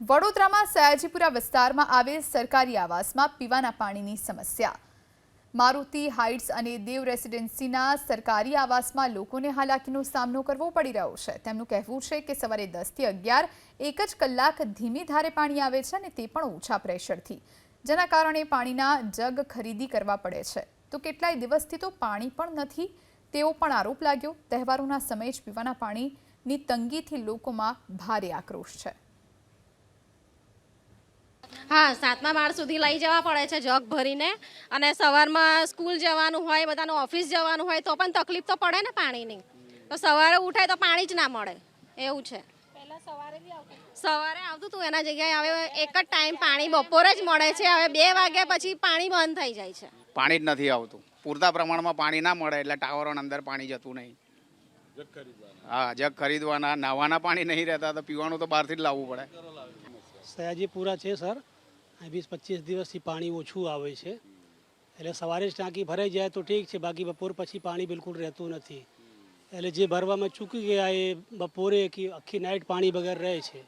વડોદરામાં સયાજીપુરા વિસ્તારમાં આવેલ સરકારી આવાસમાં પીવાના પાણીની સમસ્યા। મારુતિ હાઇટ્સ અને દેવ રેસિડેન્સીના સરકારી આવાસમાં લોકોને હાલાકીનો સામનો કરવો પડી રહ્યો છે। તેમનું કહેવું છે કે સવારે 10 થી 11 એક જ કલાક ધીમી ધારે પાણી આવે છે અને તે પણ ઓછા પ્રેશરથી, જેના કારણે પાણીના જગ ખરીદી કરવા પડે છે। તો કેટલાય દિવસથી તો પાણી પણ નથી તેવો પણ આરોપ લાગ્યો। તહેવારોના સમયે જ પીવાના પાણીની તંગીથી લોકોમાં ભારે આક્રોશ છે। हाँ, 7મા માળ સુધી લઈ જવા પડે છે જગ ભરીને અને સવારમાં સ્કૂલ જવાનું હોય, બધાનું ઓફિસ જવાનું હોય તો પણ તકલીફ તો પડે ને પાણીની। તો સવારે ઉઠાય તો પાણી જ ના મળે એવું છે। પહેલા સવારે આવતું હતું, એના જગ્યાએ હવે એક જ ટાઈમ પાણી બપોરે જ મળે છે। હવે 2 વાગ્યા પછી પાણી બંધ થઈ જાય છે। પાણી જ નથી આવતું, પૂરતા પ્રમાણમાં પાણી ના મળે એટલે ટાવરોના અંદર પાણી જતું નહીં। હા, જગ ખરીદવાના, નાવાના પાણી નહીં રહેતા તો પીવાનું તો બહારથી જ લાવવું પડે। સયાજીપુરા છે સર, 20-25 દિવસથી પાણી ઓછું આવે છે, એટલે સવારે જ ટાંકી ભરાઈ જાય તો ઠીક છે, બાકી બપોર પછી પાણી બિલકુલ રહેતું નથી। એટલે જે ભરવામાં ચૂકી ગયા એ બપોરે કે આખી નાઇટ પાણી વગર રહે છે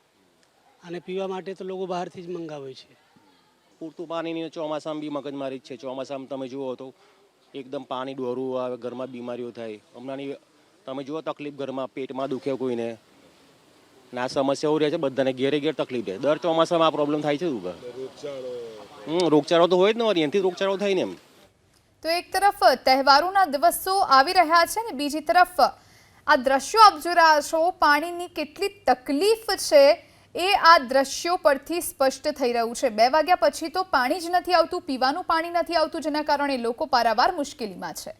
અને પીવા માટે તો લોકો બહારથી જ મંગાવે છે। પૂરતું પાણીની ચોમાસામાં બી મગજમારી જ છે। ચોમાસામાં તમે જુઓ તો એકદમ પાણી ડોરું આવે, ઘરમાં બીમારીઓ થાય। હમણાંની તમે જુઓ તકલીફ, ઘરમાં પેટમાં દુખે કોઈને, ના સમસ્યાઓ રહે છે બધાને, ઘેરે ઘેર તકલીફ છે। દર ચોમાસામાં આ પ્રોબ્લેમ થાય છે। રોગચાળો તો હોય જ ને, એનાથી રોગચાળો થાય ને એમ। તો એક તરફ તહેવારોના દિવસો આવી રહ્યા છે ને બીજી તરફ આ દ્રશ્યો આપ જોઈ રહ્યા છો, પાણીની કેટલી તકલીફ છે એ આ દ્રશ્યો પરથી સ્પષ્ટ થઈ રહ્યું છે। 2 વાગ્યા પછી તો પાણી જ નથી આવતું, પીવાનું પાણી નથી આવતું, જેના કારણે લોકો પારાવાર મુશ્કેલીમાં છે।